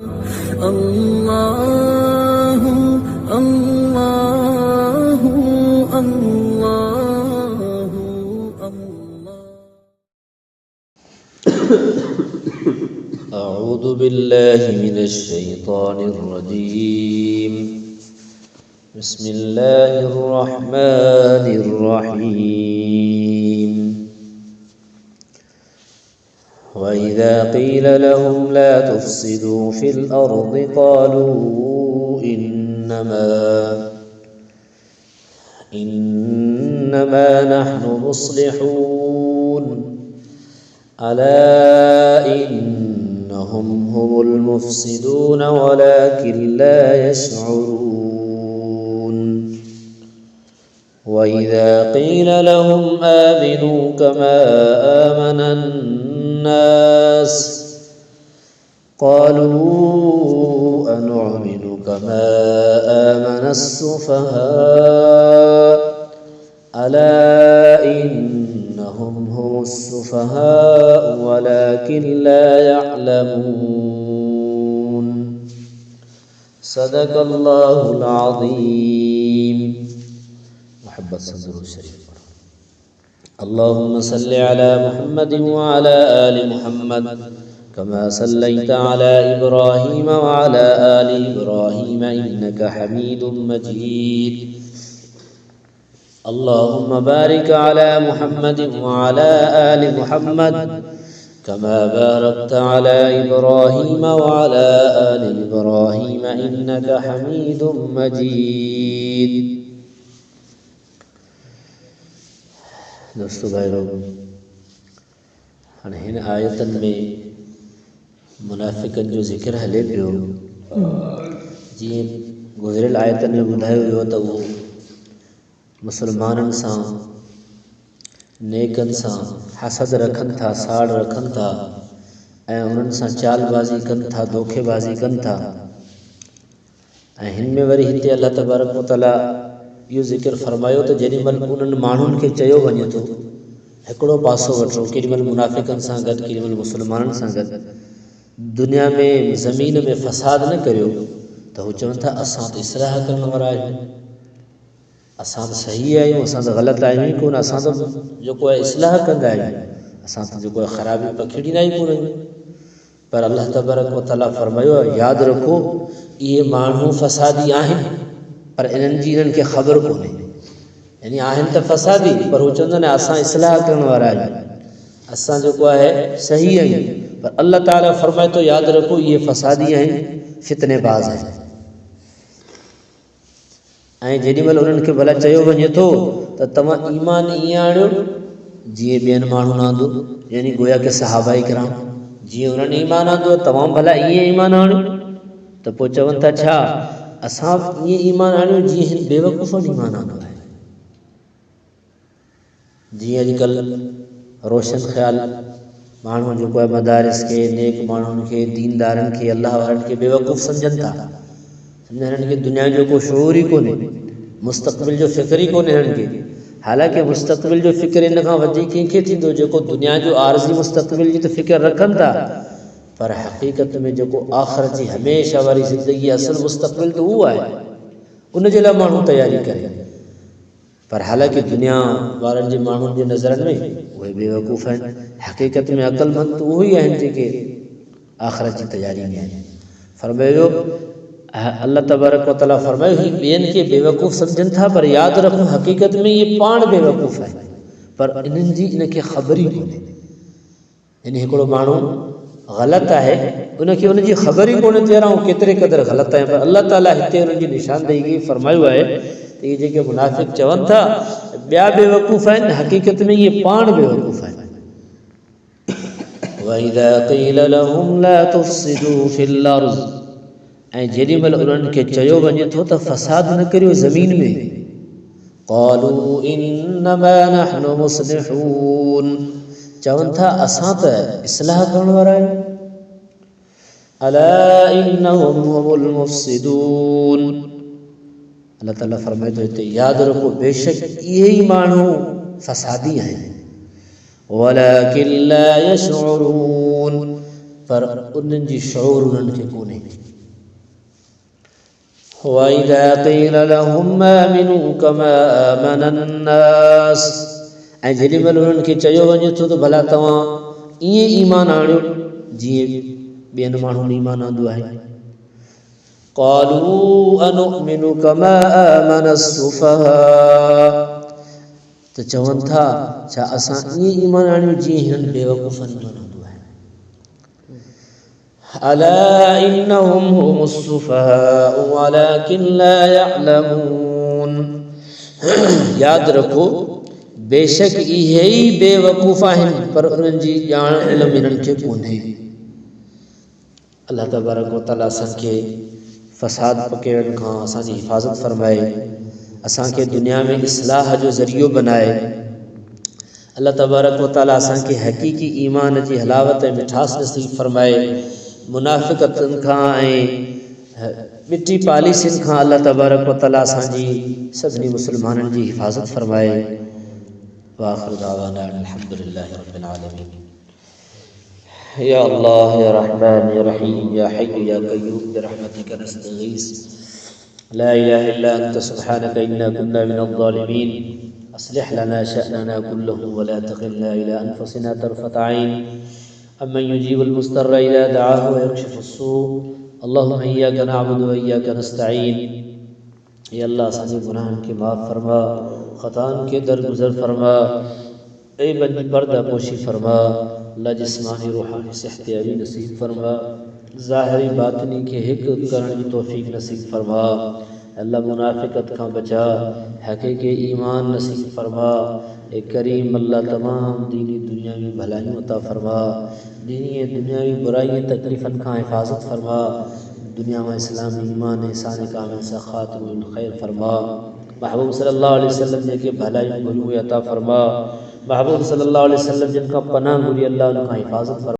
अल्लाहु अल्लाहु अल्लाहु अल्लाह। अऊज़ु बिल्लाहि मिनश शैतानिर रजीम। बिस्मिल्लाहिर रहमानिर रहीम। वइज़ा क़ील लहुम ला तुफ़्सिदू फ़िल अर्ज़ि क़ालू इन्नमा नहनु मुस्लिहून अला इन्नहुम हुमुल मुफ़्सिदून वलाकिन ला यशऊरून। वइज़ा क़ील लहुम आमिनू कमा आमनन नास क़ालू अनु'मिनु कमा आमनस्सुफ़हाअ अला इन्नहुम हुमुस्सुफ़हाअ वलाकिन ला यअलमून। सदक़ल्लाहुल अज़ीम। मुहब्बत से दुरूद शरीफ पढ़ो। अल्लाहुम्मा सल्लि अला मुहम्मद व अला आलि मुहम्मद कमा सल्लैता अला इब्राहीम व अला आलि इब्राहीम इन्नका हमीदुम मजीद। अल्लाहुम्मा बारिक अला मुहम्मद व अला आलि मुहम्मद कमा बारकता अला इब्राहीम व अला आलि इब्राहीम इन्नका हमीदुम मजीद। दोस्तों भाइयों, हाणे हिन आयतनि में मुनाफ़िक़नि जो ज़िक्र हले पियो। जीअं गुज़िरियल आयतनि में ॿुधायो वियो त उहो मुसलमाननि सां नेकनि सां हसद रखनि था, साड़ रखनि था ऐं उन्हनि सां चालबाज़ी कनि था, धोखेबाज़ी कनि था। ऐं हिन में वरी हिते अल्लाह तबारक व तआला इहो ज़िक्र फरमायो त जेॾीमहिल उन्हनि माण्हुनि खे चयो वञे थो हिकिड़ो पासो वठो, केॾीमहिल मुनाफ़िक़नि सां गॾु, केॾीमहिल मुसलमाननि सां गॾु, दुनिया में ज़मीन में फ़साद न करियो, त हू चवनि था असां त इस्लाह करण वारा आहियूं, असां त सही आहियूं, असां त ग़लति आहियूं ई कोन, असां त जेको आहे इस्लाह कंदा आहियूं, असां त जेको आहे ख़राबी पखीड़ींदा ई कोन आहियूं। पर अल्लाह तबारक व तआला फरमायो यादि रखो इहे माण्हू फ़सादी आहिनि, पर इन्हनि खे ख़बर कोन्हे। यानी आहिनि त फ़सादी, पर हू चवंदा आहिनि असां इस्लाह करण वारा आहियूं, असां जेको आहे सही आहियूं। पर अल्लाह ताला फरमाए थो यादि रखो इहे फ़सादी आहिनि, फितनेबाज़ आहिनि। ऐं जेॾीमहिल उन्हनि खे भला चयो वञे थो त तव्हां ईमान ईअं आणियो जीअं ॿियनि माण्हुनि आंदो, यानी गोया के सहाबाए किराम जीअं उन्हनि ईमान आंदो तव्हां भला ईअं ईमान आणियो, त पोइ चवनि था छा असां ईअं ईमान आणियो जीअं हिन बेवकूफ़नि ईमान आंदो आहे। जीअं अॼुकल्ह रोशन ख़्याल माण्हू जेको आहे मदारिस खे, नेक माण्हुनि खे, दीनदारनि खे, अल्लाह वारनि खे बेवकूफ़ सम्झनि था। हिननि खे दुनिया जो को शऊर ई कोन्हे, मुस्तक़बिल जो फ़िक्र ई कोन्हे हिननि खे। हालांकि मुस्तक़बिल जो फ़िक्र इन खां वधीक कंहिंखे थींदो जेको दुनिया जो आरज़ी मुस्तक़बिल जी त फ़िक्र रखनि था, पर हक़ीक़त में जेको आख़िरत जी हमेशह वारी ज़िंदगी असुल मुस्तक़बिल त उहो आहे, उन जे लाइ माण्हू तयारी करे। पर हालांकि दुनिया वारनि जे माण्हुनि जे नज़रनि में उहे बेवकूफ़ आहिनि, हक़ीक़त में अक़लमंद त उहे ई आहिनि जेके आख़िरत जी तयारी में आहिनि। फरमायो अल्लाह तबारक व तआला फरमायो ही ॿियनि खे बेवकूफ़ सम्झनि था, पर यादि रखो हक़ीक़त में इहे पाण बेवकूफ़ आहिनि, पर इन्हनि जी इनखे ख़बर ई कोन्हे। यानी हिकिड़ो माण्हू ग़लति आहे, उनखे उनजी ख़बर ई कोन्हे त यार आउं केतिरे क़दुरु ग़लति आहियां। पर अल्लाह ताला हिते उन्हनि जी निशानदेही फरमायो आहे त इहे जेके मुनाफ़िक़ चवनि था ॿिया बेवकूफ़ आहिनि, हक़ीक़त में इहे पाण बेवकूफ़ आहिनि। वइज़ा क़ील लहुम ला तुफ़्सिदू फ़िल अर्ज़, ऐं जेॾीमहिल उन्हनि खे चयो वञे थो त फ़साद न करियो ज़मीन में, क़ालू इन्नमा नहनु मुस्लिहून, चवनि था असां त इस्लाह करण वारा आहियूं। अला इन्नहुम हुमुल मुफ़्सिदून, अल्लाह ताला फरमाए थो हिते यादि रखो बेशक इहे ई माण्हू फ़सादी आहिनि। वलाकिन ला यशऊरून, पर उन्हनि जी शऊर उन्हनि खे कोन्हे। वइज़ा क़ील लहुम आमिनू कमा आमन अन्नास, ऐं जेॾीमहिल उन्हनि खे चयो वञे थो त भला तव्हां ईअं ईमान आणियो जीअं ॿियनि माण्हुनि ईमान आंदो आहे। क़ालू अनुमिनु कमा आमन अस्सुफ़हा, त चवनि था छा असां ईअं ईमान आणियूं जीअं हिननि बेवकूफ़नि ईमान आंदो आहे। अला इन्नहुम हुमुस्सुफ़हाउ वलाकिन ला यअलमून, यादि रखो बेशक इहे ई बेवकूफ़ आहिनि पर उन्हनि जी ॼाण इल्म इन्हनि खे कोन्हे। अल्लाह तबारक व तआला असांखे फ़साद पकड़ण खां असांजी हिफ़ाज़त फ़रमाए, असांखे दुनिया में इस्लाह जो ज़रियो बनाए। अल्लाह तबारक व तआला असांखे हक़ीक़ी ईमान जी हलावत ऐं मिठास नसीब फ़रमाए। मुनाफ़िक़तनि खां ऐं मिठी पॉलिसियुनि खां अल्लाह तबारक व तआला असांजी सभिनी मुस्लमाननि जी हिफ़ाज़त फ़रमाए। वाखिर दावाना अल्हम्दुलिल्लाहि रब्बिल आलमीन। या अल्लाह या रहमान या रहीम या हय्यु या क़य्यूम बिरहमतिका नस्तगीस ला इलाहा इल्ला अंत सुब्हानका इन्ना कुन्ना मिनज़ ज़ालिमीन। अस्लिह लना शअनना कुल्लहु व ला तकिलना इला अनफुसिना तरफत ऐन अम्मन युजीबुल मुस्तर्रा इज़ा दअाहु व यक्शिफुस सू। अल्लाहुम्मा इय्याका नअबुदु व इय्याका नस्तईन। या अल्लाह असांजे गुनाहनि खे माफ़ फरमा, ख़ताअनि खे दरगुज़र फरमा, ऐबन जी पर्दा पोशी फरमा। अल्लाह जिस्मानी रूहानी सेहत अली नसीब फरमा, ज़ाहिरी बातिनी के हिक करण की तौफीक नसीब फरमा। अल्लाह मुनाफ़िक़त खां बचा, हक़ीक़ी ईमान नसीब फरमा। ए करीम अल्लाह तमाम दीनी दुनियावी भलाइयों अता फरमा, दीनी दुनियावी बुराई तकलीफ़न खां हिफाजत फरमा। दुनिया में इस्लाम ईमान एहसान कामिल सा ख़ातिमुल खैर फरमा। महबूब सल्लल्लाहु अलैहि वसल्लम जेके भलाइयूं घुरियूं अता फरमा। महबूब सल्लल्लाहु अलैहि वसल्लम जिनका पनाह घुरी अल्लाह उनका हिफाजत फरमा।